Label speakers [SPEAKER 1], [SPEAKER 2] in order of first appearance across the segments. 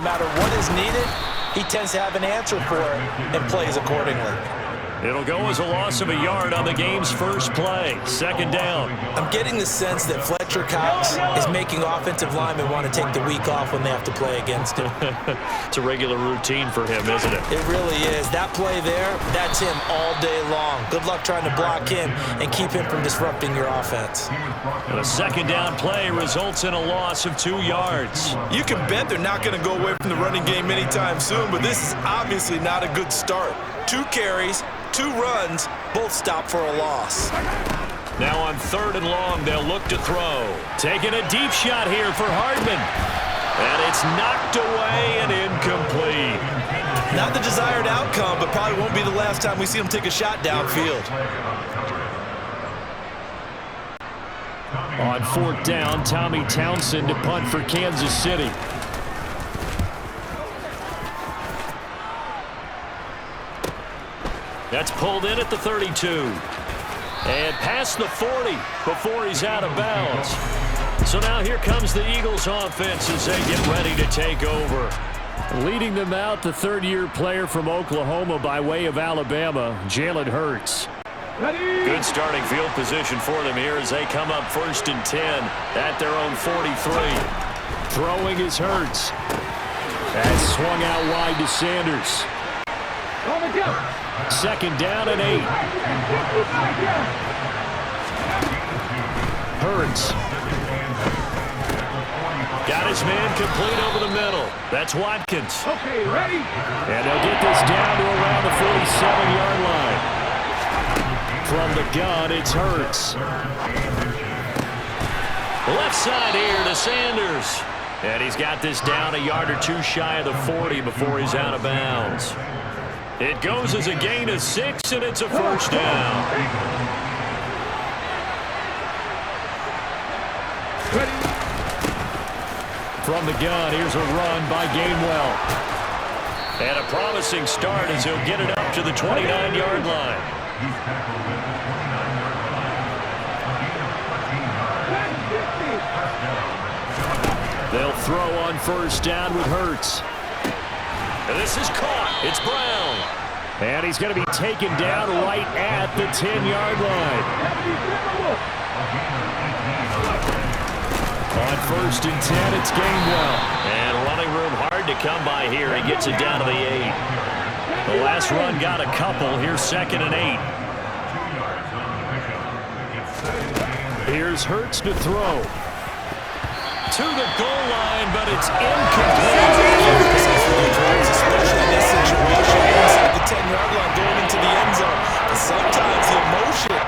[SPEAKER 1] No matter what is needed, he tends to have an answer for it and plays accordingly.
[SPEAKER 2] It'll go as a loss of a yard on the game's first play. Second down.
[SPEAKER 1] I'm getting the sense that Fletcher Cox is making offensive linemen want to take the week off when they have to play against him.
[SPEAKER 2] It's a regular routine for him, isn't it?
[SPEAKER 1] It really is. That play there, that's him all day long. Good luck trying to block him and keep him from disrupting your offense.
[SPEAKER 2] And a second down play results in a loss of 2 yards.
[SPEAKER 3] You can bet they're not going to go away from the running game anytime soon, but this is obviously not a good start. 2 carries, 2 runs, both stop for a loss.
[SPEAKER 2] Now on 3rd and long, they'll look to throw. Taking a deep shot here for Hardman. And it's knocked away and incomplete.
[SPEAKER 3] Not the desired outcome, but probably won't be the last time we see him take a shot downfield.
[SPEAKER 2] On 4th down, Tommy Townsend to punt for Kansas City. That's pulled in at the 32. And past the 40 before he's out of bounds. So now here comes the Eagles offense as they get ready to take over. Leading them out, the 3rd-year player from Oklahoma by way of Alabama, Jalen Hurts. Good starting field position for them here as they come up 1st and 10 at their own 43. Throwing is Hurts. That's swung out wide to Sanders. 2nd down and 8. Hurts. Got his man complete over the middle. That's Watkins.
[SPEAKER 4] Okay, ready?
[SPEAKER 2] And they'll get this down to around the 47-yard line. From the gun, it's Hurts. Left side here to Sanders. And he's got this down a yard or 2 shy of the 40 before he's out of bounds. It goes as a gain of 6, and it's a 1st down.
[SPEAKER 4] Ready?
[SPEAKER 2] From the gun, here's a run by Gainwell. And a promising start as he'll get it up to the 29-yard line. They'll throw on 1st down with Hurts. And this is caught. It's Brown. And he's going to be taken down right at the 10-yard line. On 1st and 10, it's Gainwell. And running room hard to come by here. He gets it down to the 8. The last run got a couple. Here's 2nd and 8. Here's Hurts to throw. To the goal line, but it's incomplete.
[SPEAKER 3] Especially in this situation, inside the 10-yard line going into the end zone. But sometimes the emotion.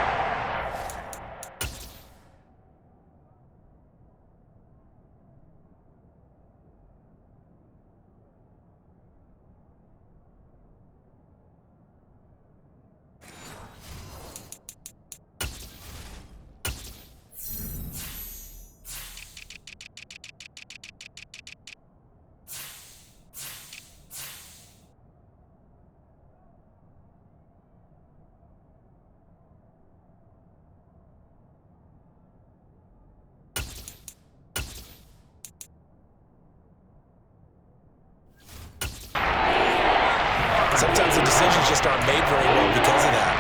[SPEAKER 3] Sometimes the decisions just aren't made very well because of that.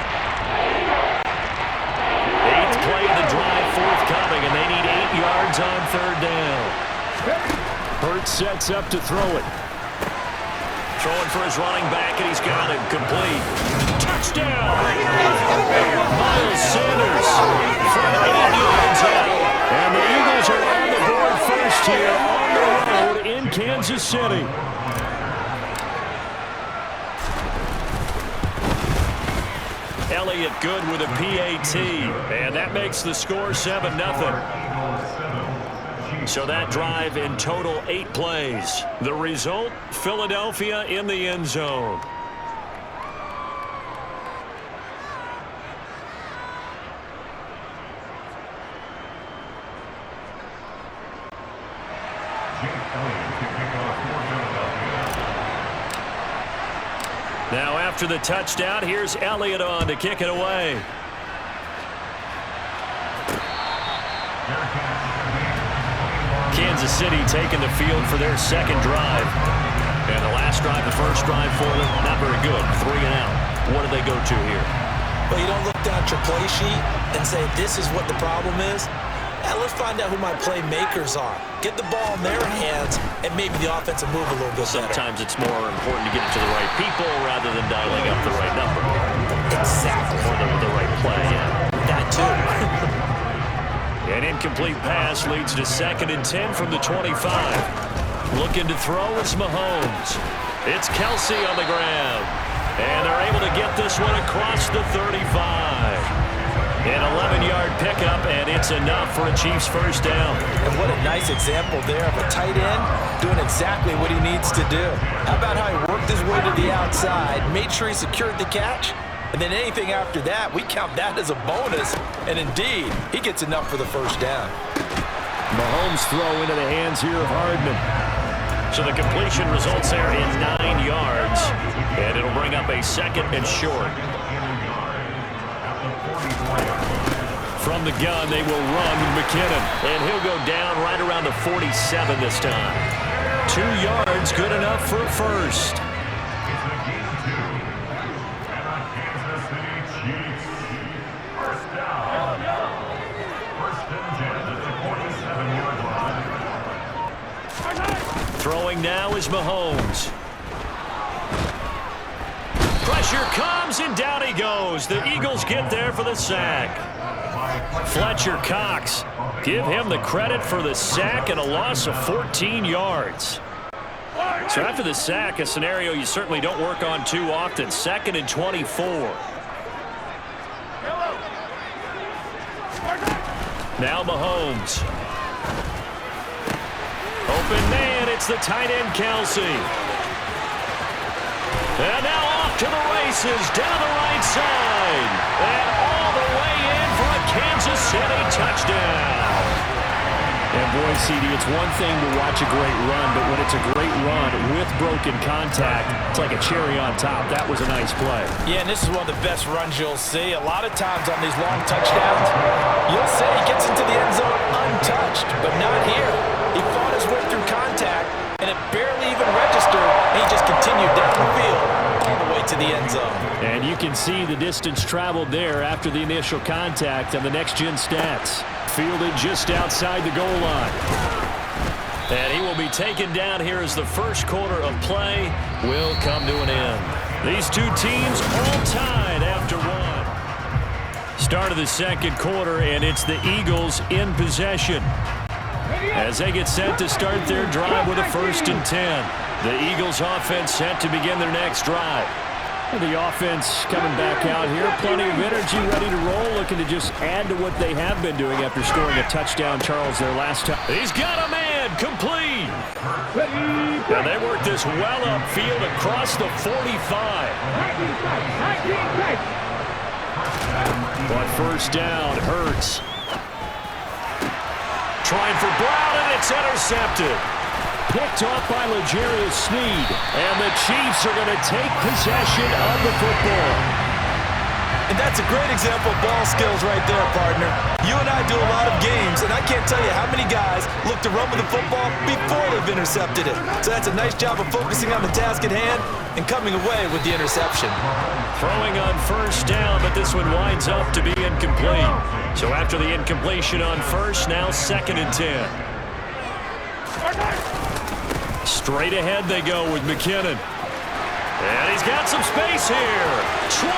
[SPEAKER 2] 8th play of the drive forthcoming, and they need 8 yards on 3rd down. Hurts sets up to throw it. Throwing for his running back, and he's got him complete. Touchdown! Miles Sanders from 8 yards out. And the Eagles are on the board first here on the road in Kansas City. Elliott good with a PAT, and that makes the score 7-0. So that drive in total 8 plays. The result, Philadelphia in the end zone. Now after the touchdown, here's Elliott on to kick it away. Kansas City taking the field for their second drive. the first drive for them, not very good. 3 and out. What do they go to here?
[SPEAKER 1] Well, you don't look down at your play sheet and say, this is what the problem is. Let's find out who my playmakers are. Get the ball in their hands, and maybe the offense will move a little bit better.
[SPEAKER 2] Sometimes it's more important to get it to the right people rather than dialing up the right number.
[SPEAKER 1] Exactly.
[SPEAKER 2] Or the right play, yeah.
[SPEAKER 1] That too.
[SPEAKER 2] An incomplete pass leads to 2nd and 10 from the 25. Looking to throw is Mahomes. It's Kelsey on the ground. And they're able to get this one across the 35. An 11-yard pickup, and it's enough for a Chiefs first down.
[SPEAKER 1] And what a nice example there of a tight end doing exactly what he needs to do. How about how he worked his way to the outside, made sure he secured the catch, and then anything after that, we count that as a bonus. And indeed, he gets enough for the first down.
[SPEAKER 2] Mahomes throw into the hands here of Hardman. So the completion results there in 9 yards, and it'll bring up a 2nd and short. From the gun, they will run with McKinnon, and he'll go down right around the 47 this time. 2 yards, good enough for a first. Throwing now is Mahomes. Pressure comes, and down he goes. The Eagles get there for the sack. Fletcher Cox, give him the credit for the sack and a loss of 14 yards. So after the sack, a scenario you certainly don't work on too often. 2nd and 24. Now Mahomes. Open man, it's the tight end Kelsey. And now off to the races, down the right side. And all the way in for a Kansas City touchdown. And boy, CD, it's one thing to watch a great run, but when it's a great run with broken contact, it's like a cherry on top. That was a nice play.
[SPEAKER 1] Yeah, and this is one of the best runs you'll see. A lot of times on these long touchdowns, you'll say he gets into the end zone untouched, but not here. He fought his way through contact, and it barely even registered, and he just continued down the field all the way to the end zone.
[SPEAKER 2] And you can see the distance traveled there after the initial contact on the next-gen stats. Fielded just outside the goal line. And he will be taken down here as the first quarter of play will come to an end. These two teams all tied after one. Start of the second quarter, and it's the Eagles in possession as they get set to start their drive with a 1st and 10. The Eagles offense set to begin their next drive. The offense coming back out here. Plenty of energy, ready to roll, looking to just add to what they have been doing after scoring a touchdown, Charles, their last time. He's got a man, complete. And they work this well upfield across the 45. But first down, Hurts. Trying for Brown, and it's intercepted. Picked off by L'Jarius Sneed. And the Chiefs are going to take possession of the football.
[SPEAKER 3] And that's a great example of ball skills right there, partner. You and I do a lot of games, and I can't tell you how many guys look to run with the football before they've intercepted it. So that's a nice job of focusing on the task at hand and coming away with the interception.
[SPEAKER 2] Throwing on first down, but this one winds up to be incomplete. So after the incompletion on first, now 2nd and 10. Straight ahead they go with McKinnon. And he's got some space here. 20,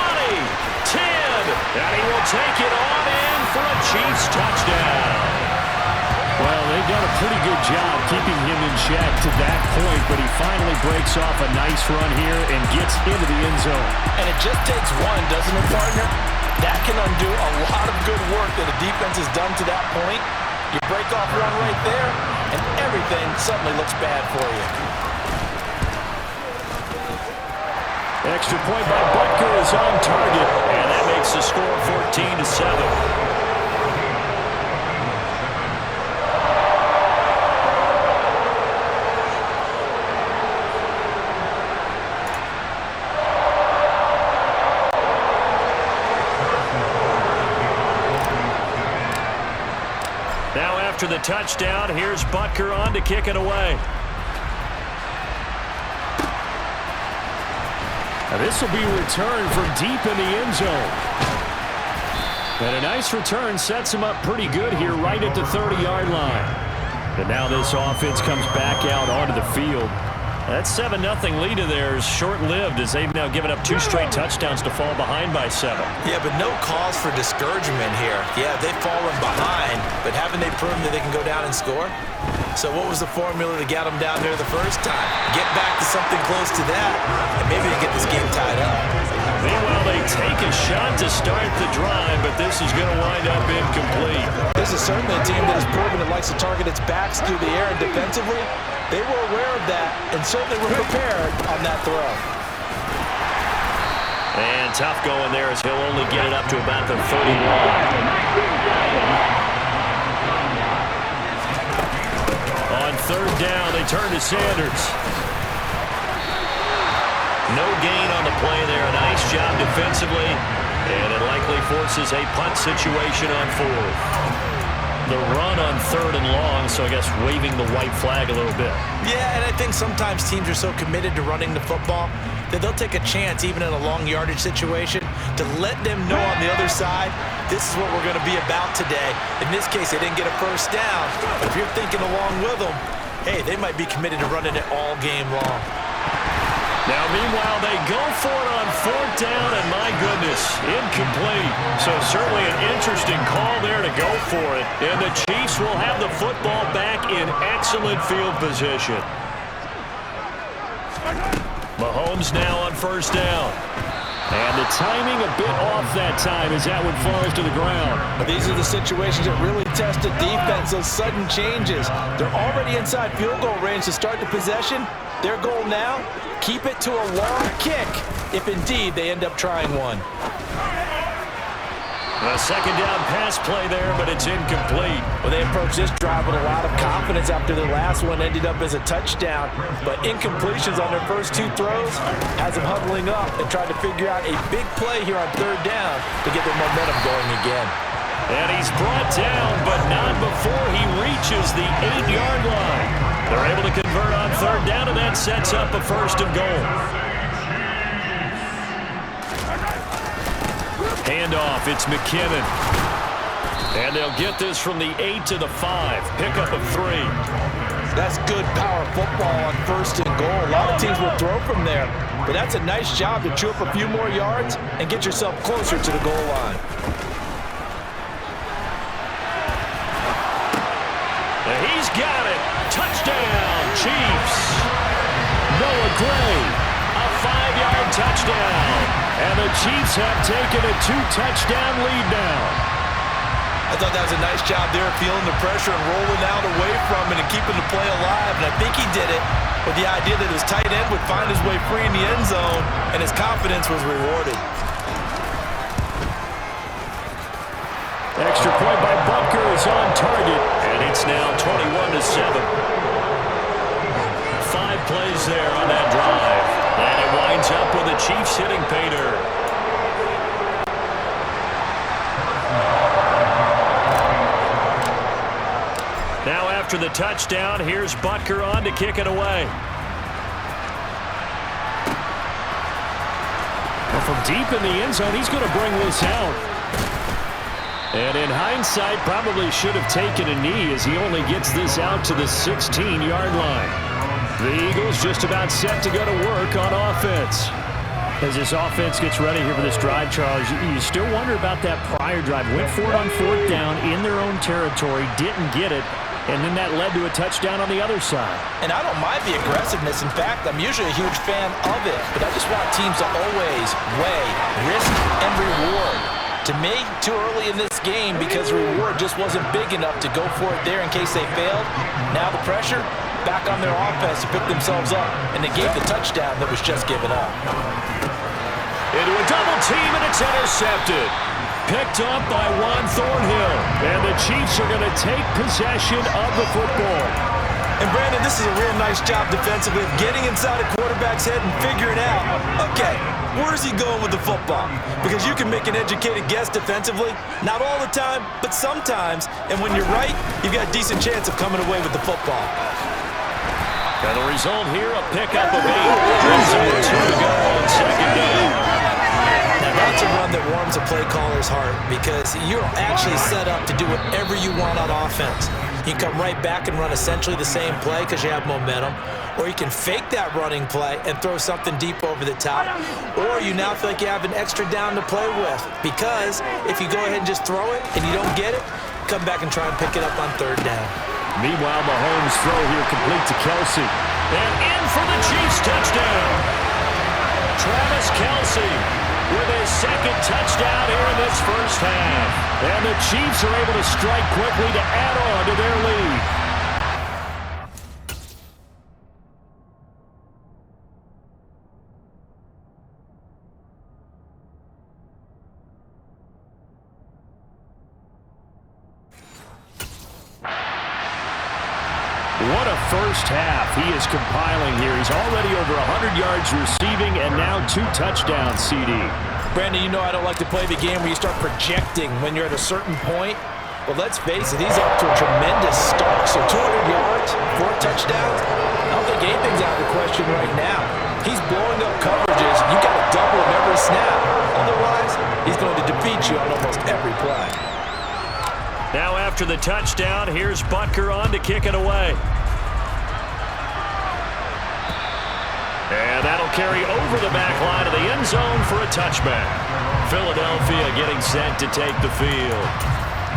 [SPEAKER 2] 10, and he will take it on in for a Chiefs touchdown. Well, they've done a pretty good job keeping him in check to that point, but he finally breaks off a nice run here and gets into the end zone.
[SPEAKER 1] And it just takes one, doesn't it, partner? That can undo a lot of good work that a defense has done to that point. You break off one right there, and everything suddenly looks bad for you.
[SPEAKER 2] Extra point by Butker is on target, and that makes the score 14-7. Now after the touchdown, here's Butker on to kick it away. This will be returned from deep in the end zone. And a nice return sets him up pretty good here right at the 30-yard line. And now this offense comes back out onto the field. That 7-0 lead of theirs short-lived as they've now given up 2 straight touchdowns to fall behind by 7.
[SPEAKER 1] Yeah, but no cause for discouragement here. Yeah, they've fallen behind, but haven't they proven that they can go down and score? So what was the formula to get them down there the first time? Get back to something close to that, and maybe they get this game tied up.
[SPEAKER 2] Meanwhile, they take a shot to start the drive, but this is going to wind up incomplete.
[SPEAKER 3] This is certainly a team that has proven it likes to target its backs through the air, and defensively, they were aware of that and certainly were prepared on that throw.
[SPEAKER 2] And tough going there as he'll only get it up to about the 31. On third down, they turn to Sanders. No gain on the play there. A nice job defensively. And it likely forces a punt situation on fourth. The run on third and long, so I guess waving the white flag a little bit.
[SPEAKER 1] Yeah, and I think sometimes teams are so committed to running the football that they'll take a chance, even in a long yardage situation, to let them know on the other side, this is what we're going to be about today. In this case, they didn't get a first down, but if you're thinking along with them, hey, they might be committed to running it all game long.
[SPEAKER 2] Now, meanwhile, they go for it on fourth down, and my goodness, incomplete. So certainly an interesting call there to go for it. And the Chiefs will have the football back in excellent field position. Mahomes now on first down. And the timing a bit off that time as that one falls to the ground.
[SPEAKER 3] But these are the situations that really test a defense, those sudden changes. They're already inside field goal range to start the possession. Their goal now, keep it to a long kick if indeed they end up trying one.
[SPEAKER 2] A second down pass play there, but it's incomplete.
[SPEAKER 3] Well, they approached this drive with a lot of confidence after the last one ended up as a touchdown. But incompletions on their first 2 throws has them huddling up and trying to figure out a big play here on third down to get their momentum going again.
[SPEAKER 2] And he's brought down, but not before he reaches the 8-yard line. They're able to convert on third down, and that sets up a first and goal. Handoff, it's McKinnon. And they'll get this from the 8 to the 5. Pickup of 3.
[SPEAKER 3] That's good power football on first and goal. A lot of teams will throw from there, but that's a nice job to chew up a few more yards and get yourself closer to the goal line.
[SPEAKER 2] And he's got it. Touchdown, Chiefs. Noah Gray, a 5-yard touchdown. And the Chiefs have taken a 2-touchdown lead now.
[SPEAKER 3] I thought that was a nice job there, feeling the pressure and rolling out away from it and keeping the play alive. And I think he did it with the idea that his tight end would find his way free in the end zone, and his confidence was rewarded.
[SPEAKER 2] Extra point by Butker is on target, and it's now 21-7. 5 plays there on that drive, and it winds up with the Chiefs hitting pay dirt. Now after the touchdown, here's Butker on to kick it away. Well, from deep in the end zone, he's going to bring this out. And in hindsight, probably should have taken a knee as he only gets this out to the 16-yard line. The Eagles just about set to go to work on offense. As this offense gets ready here for this drive, Charles, you still wonder about that prior drive. Went for it on fourth down in their own territory, didn't get it, and then that led to a touchdown on the other side.
[SPEAKER 3] And I don't mind the aggressiveness. In fact, I'm usually a huge fan of it. But I just want teams to always weigh risk and reward. To me, too early in this game because the reward just wasn't big enough to go for it there in case they failed. Now the pressure back on their offense to pick themselves up, and they gave the touchdown that was just given up.
[SPEAKER 2] Into a double team, and it's intercepted. Picked up by Juan Thornhill. And the Chiefs are going to take possession of the football.
[SPEAKER 3] And Brandon, this is a real nice job defensively of getting inside a quarterback's head and figuring out, okay, where's he going with the football? Because you can make an educated guess defensively, not all the time, but sometimes. And when you're right, you've got a decent chance of coming away with the football.
[SPEAKER 2] And the result here, a pickup of 8. There's 2 to go on second down.
[SPEAKER 3] That's a run that warms a play caller's heart because you're actually set up to do whatever you want on offense. You can come right back and run essentially the same play because you have momentum, or you can fake that running play and throw something deep over the top, or you now feel like you have an extra down to play with because if you go ahead and just throw it and you don't get it, come back and try and pick it up on third down.
[SPEAKER 2] Meanwhile, Mahomes' throw here complete to Kelce. And in for the Chiefs touchdown. Travis Kelce with his second touchdown here in this first half. And the Chiefs are able to strike quickly to add on to their lead. What a first half he is compiling here. He's already over 100 yards receiving and now 2 touchdowns, CD.
[SPEAKER 1] Brandon, you know I don't like to play the game where you start projecting when you're at a certain point. But let's face it, he's off to a tremendous start. So 200 yards, 4 touchdowns, I don't think anything's out of the question right now. He's blowing up coverages. You got to double him every snap. Otherwise, he's going to defeat you on almost every play.
[SPEAKER 2] Now after the touchdown, here's Butker on to kick it away. And that'll carry over the back line of the end zone for a touchback. Philadelphia getting set to take the field.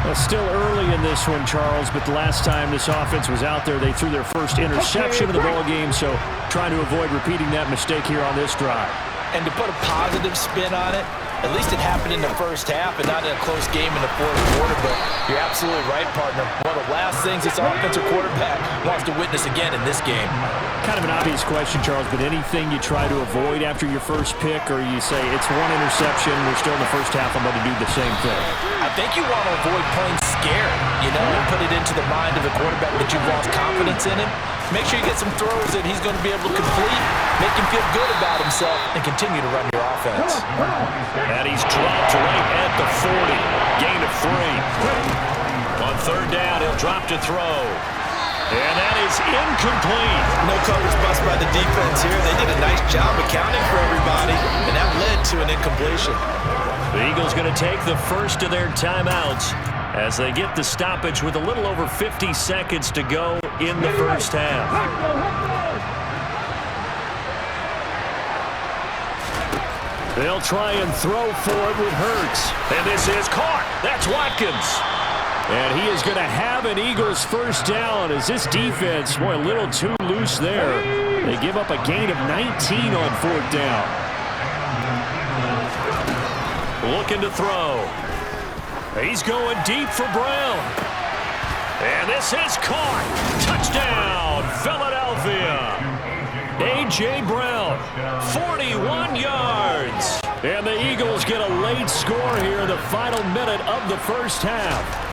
[SPEAKER 4] Well, still early in this one, Charles, but the last time this offense was out there, they threw their first interception of the ball game, so trying to avoid repeating that mistake here on this drive.
[SPEAKER 1] And to put a positive spin on it, at least it happened in the first half and not in a close game in the fourth quarter. But you're absolutely right, partner. One of the last things this offensive quarterback wants to witness again in this game.
[SPEAKER 4] Kind of an obvious question, Charles, but anything you try to avoid after your first pick, or you say it's one interception, we're still in the first half, I'm going to do the same thing?
[SPEAKER 1] I think you want to avoid playing scared, and put it into the mind of the quarterback that you've lost confidence in him. Make sure you get some throws that he's going to be able to complete, make him feel good about himself, and continue to run your offense.
[SPEAKER 2] And he's dropped right at the 40. Gain of 3. On third down, he'll drop to throw. And that is incomplete.
[SPEAKER 3] No coverage bust by the defense here. They did a nice job accounting for everybody, and that led to an incompletion.
[SPEAKER 2] The Eagles going to take the first of their timeouts as they get the stoppage with a little over 50 seconds to go in the first half. They'll try and throw for it with Hurts. And this is caught. That's Watkins. And he is going to have an Eagles first down as this defense, boy, a little too loose there. They give up a gain of 19 on fourth down. Looking to throw. He's going deep for Brown. And this is caught. Touchdown, Philadelphia. A.J. Brown, 41 yards. And the Eagles get a late score here in the final minute of the first half.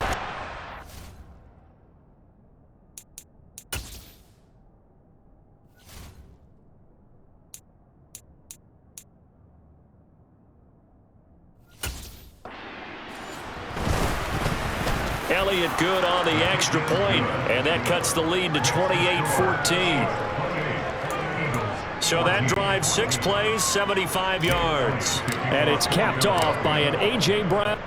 [SPEAKER 2] Elliott good on the extra point, and that cuts the lead to 28-14. So that drives 6 plays, 75 yards.
[SPEAKER 4] And it's capped off by an A.J. Brown.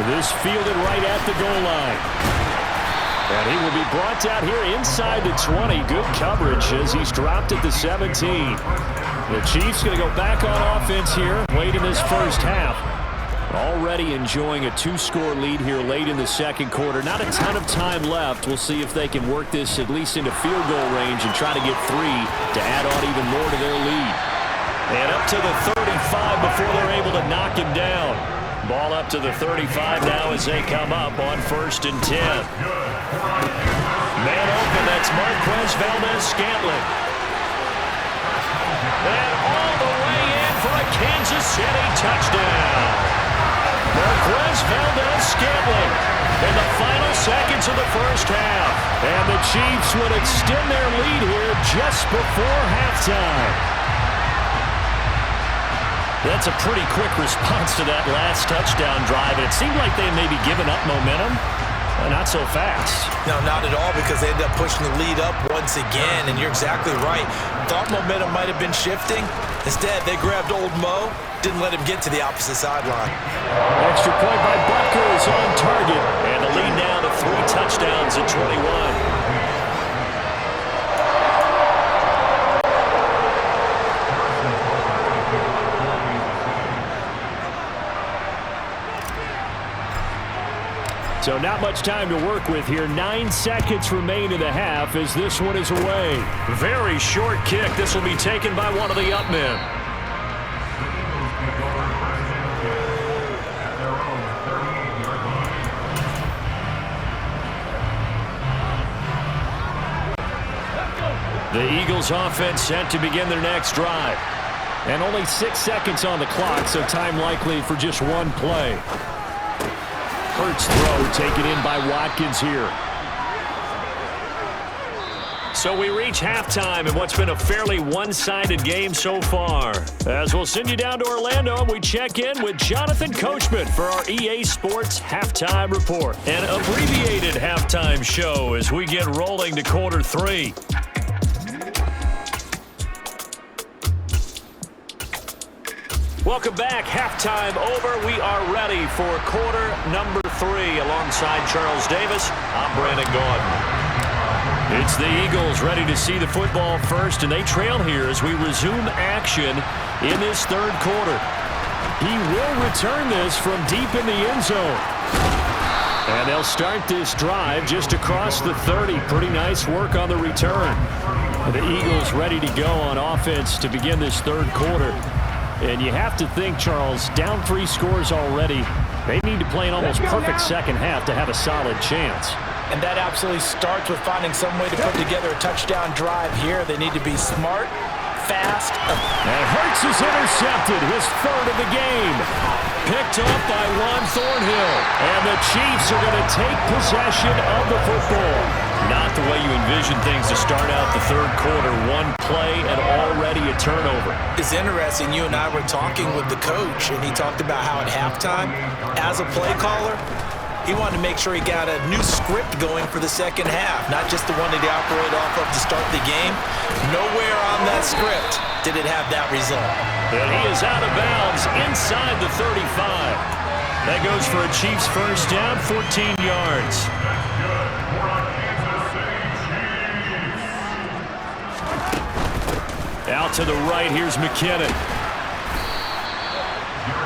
[SPEAKER 4] This fielded right at the goal line. And he will be brought down here inside the 20. Good coverage as he's dropped at the 17. The Chiefs going to go back on offense here late in this first half. Already enjoying a 2-score lead here late in the second quarter. Not a ton of time left. We'll see if they can work this at least into field goal range and try to get 3 to add on even more to their lead.
[SPEAKER 2] And up to the 35 before they're able to knock him down. Ball up to the 35 now as they come up on 1st and 10. Man open, that's Marquez Valdes-Scantling. And all the way in for a Kansas and a touchdown. Marquez Valdes-Scantling in the final seconds of the first half.
[SPEAKER 4] And the Chiefs would extend their lead here just before halftime.
[SPEAKER 2] That's a pretty quick response to that last touchdown drive. And it seemed like they may be giving up momentum. Not so fast.
[SPEAKER 3] No, not at all, because they ended up pushing the lead up once again, and you're exactly right. Thought momentum might have been shifting. Instead, they grabbed old Mo, didn't let him get to the opposite sideline.
[SPEAKER 4] Extra point by Butker is on target.
[SPEAKER 2] And the lead now to 3 touchdowns at 21.
[SPEAKER 4] So not much time to work with here. 9 seconds remain in the half as this one is away.
[SPEAKER 2] Very short kick. This will be taken by one of the up men. The Eagles offense set to begin their next drive.
[SPEAKER 4] And only 6 seconds on the clock, so time likely for just one play. Hurts throw taken in by Watkins here.
[SPEAKER 2] So we reach halftime in what's been a fairly one-sided game so far. As we'll send you down to Orlando, and we check in with Jonathan Coachman for our EA Sports Halftime Report. An abbreviated halftime show as we get rolling to quarter 3. Welcome back. Halftime over. We are ready for quarter number 3. Alongside Charles Davis, I'm Brandon Gaudin. It's the Eagles ready to see the football first, and they trail here as we resume action in this third quarter.
[SPEAKER 4] He will return this from deep in the end zone. And they'll start this drive just across the 30. Pretty nice work on the return. The Eagles ready to go on offense to begin this third quarter. And you have to think, Charles, down 3 scores already. They need to play an almost perfect second half to have a solid chance.
[SPEAKER 1] And that absolutely starts with finding some way to put together a touchdown drive here. They need to be smart, fast.
[SPEAKER 4] And Hurts is intercepted, his 3rd of the game. Picked up by Juan Thornhill. And the Chiefs are going to take possession of the football.
[SPEAKER 2] Not the way you envision things to start out the third quarter. One play and already a turnover.
[SPEAKER 3] It's interesting. You and I were talking with the coach, and he talked about how at halftime, as a play caller, he wanted to make sure he got a new script going for the second half, not just the one that he operated off of to start the game. Nowhere on that script did it have that result.
[SPEAKER 2] And he is out of bounds inside the 35. That goes for a Chiefs first down, 14 yards. Out to the right, here's McKinnon.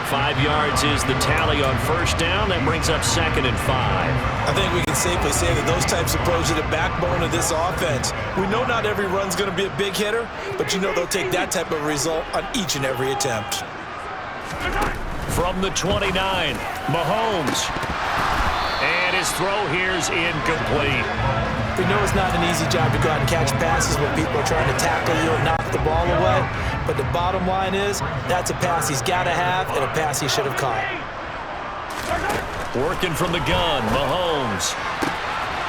[SPEAKER 2] 5 yards is the tally on first down. That brings up 2nd and 5.
[SPEAKER 3] I think we can safely say that those types of plays are the backbone of this offense. We know not every run's going to be a big hitter, but you know they'll take that type of result on each and every attempt.
[SPEAKER 2] From the 29, Mahomes. And his throw here's incomplete.
[SPEAKER 3] We know it's not an easy job to go out and catch passes when people are trying to tackle you and knock the ball away. But the bottom line is, that's a pass he's got to have and a pass he should have caught.
[SPEAKER 2] Working from the gun, Mahomes.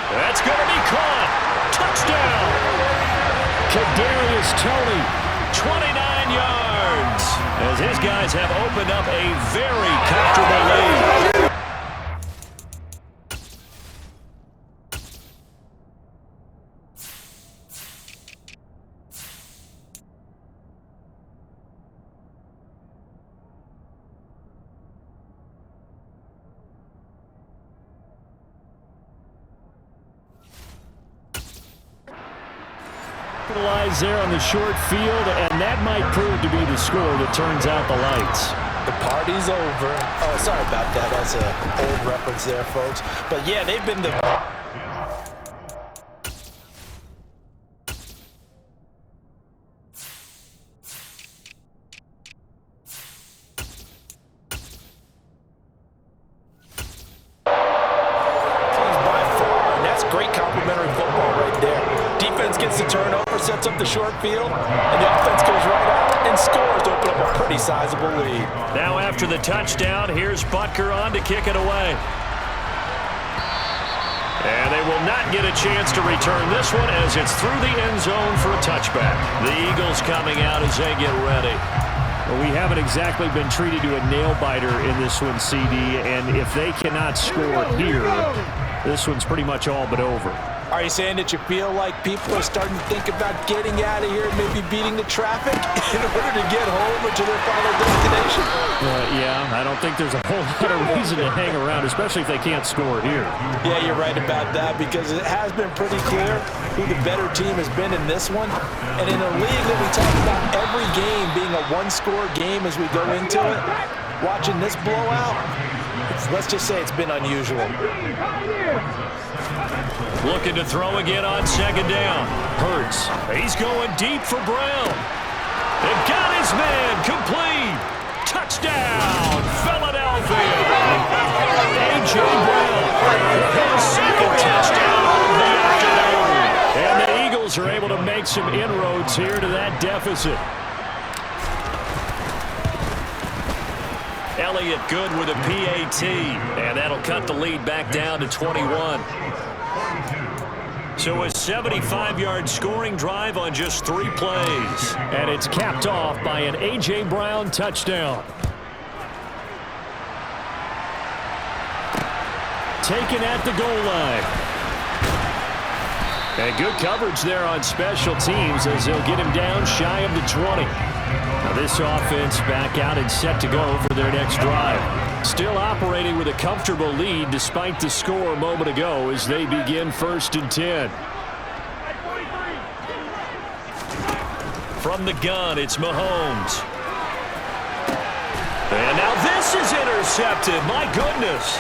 [SPEAKER 2] That's going to be caught. Touchdown.
[SPEAKER 4] Kadarius Toney,
[SPEAKER 2] 29 yards. As his guys have opened up a very comfortable lead.
[SPEAKER 4] Capitalize there on the short field, and that might prove to be the score that turns out the lights.
[SPEAKER 1] The party's over. Oh, sorry about that. That's an old reference there, folks. But, yeah, they've been the... Gets the turnover, sets up the short field, and the offense goes right out and scores to open up a pretty sizable lead.
[SPEAKER 2] Now after the touchdown, here's Butker on to kick it away. And they will not get a chance to return this one as it's through the end zone for a touchback. The Eagles coming out as they get ready.
[SPEAKER 4] Well, we haven't exactly been treated to a nail-biter in this one, CD, and if they cannot score here, this one's pretty much all but over.
[SPEAKER 1] Are you saying that you feel like people are starting to think about getting out of here and maybe beating the traffic in order to get home or to their final destination?
[SPEAKER 4] Yeah, I don't think there's a whole lot of reason to hang around, especially if they can't score here.
[SPEAKER 1] Yeah, you're right about that because it has been pretty clear who the better team has been in this one. And in a league that we talk about every game being a one-score game as we go into it, watching this blowout, let's just say it's been unusual.
[SPEAKER 2] Looking to throw again on second down. Hurts. He's going deep for Brown. And got his man complete. Touchdown, Philadelphia. A.J. Brown. His second touchdown of the afternoon. And the Eagles are able to make some inroads here to that deficit. Elliott good with a PAT. And that'll cut the lead back down to 21. So a 75-yard scoring drive on just 3 plays.
[SPEAKER 4] And it's capped off by an A.J. Brown touchdown. Taken at the goal line. And good coverage there on special teams as they'll get him down shy of the 20. Now this offense back out and set to go for their next drive. Still operating with a comfortable lead despite the score a moment ago as they begin 1st and 10.
[SPEAKER 2] From the gun, it's Mahomes. And now this is intercepted. My goodness.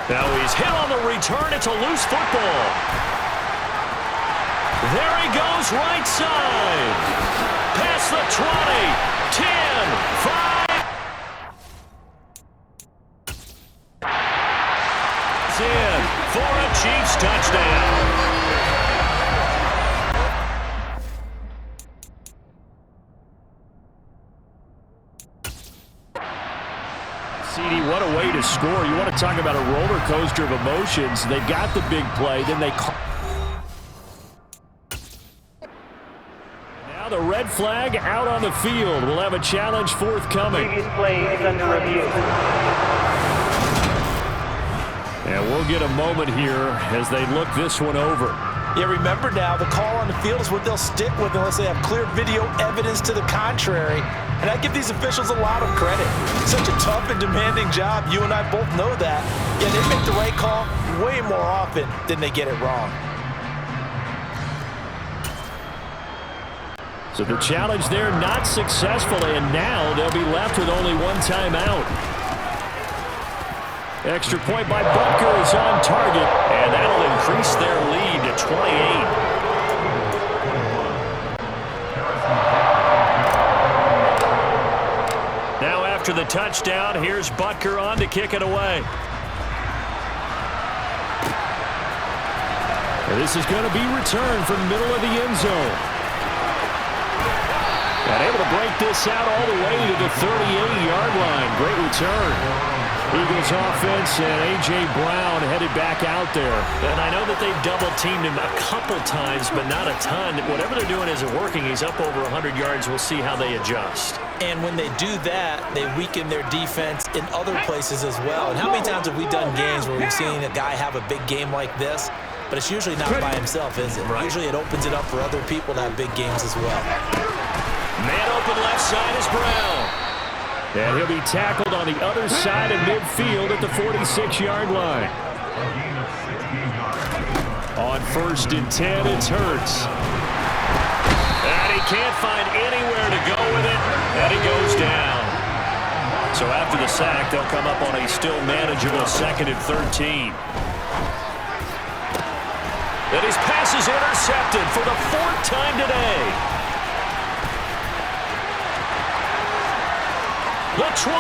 [SPEAKER 2] Now he's hit on the return. It's a loose football. There he goes right side. Past the 20, 10, 5. In for a Chiefs touchdown.
[SPEAKER 4] CD, what a way to score. You want to talk about a roller coaster of emotions. They got the big play, then they call. Now the red flag out on the field. We'll have a challenge forthcoming.
[SPEAKER 5] Previous play is under review.
[SPEAKER 4] And we'll get a moment here as they look this one over.
[SPEAKER 1] Yeah, remember now, the call on the field is what they'll stick with unless they have clear video evidence to the contrary. And I give these officials a lot of credit. Such a tough and demanding job. You and I both know that. Yeah, they make the right call way more often than they get it wrong.
[SPEAKER 4] So the challenge there not successful, and now they'll be left with only one timeout. Extra point by Butker is on target,
[SPEAKER 2] and that'll increase their lead to 28. Now after the touchdown, here's Butker on to kick it away.
[SPEAKER 4] And this is going to be returned from the middle of the end zone. And able to break this out all the way to the 38-yard line. Great return. Eagles offense and A.J. Brown headed back out there.
[SPEAKER 2] And I know that they've double-teamed him a couple times, but not a ton. Whatever they're doing isn't working. He's up over 100 yards. We'll see how they adjust.
[SPEAKER 1] And when they do that, they weaken their defense in other places as well. And how many times have we done games where we've seen a guy have a big game like this, but it's usually not by himself, is it?
[SPEAKER 2] Right.
[SPEAKER 1] Usually it opens it up for other people to have big games as well.
[SPEAKER 2] Man open left side is Brown.
[SPEAKER 4] And he'll be tackled on the other side of midfield at the 46-yard line. On 1st and 10, it's Hurts.
[SPEAKER 2] And he can't find anywhere to go with it, and he goes down. So after the sack, they'll come up on a still manageable 2nd and 13. And his pass is intercepted for the 4th time today. The 20,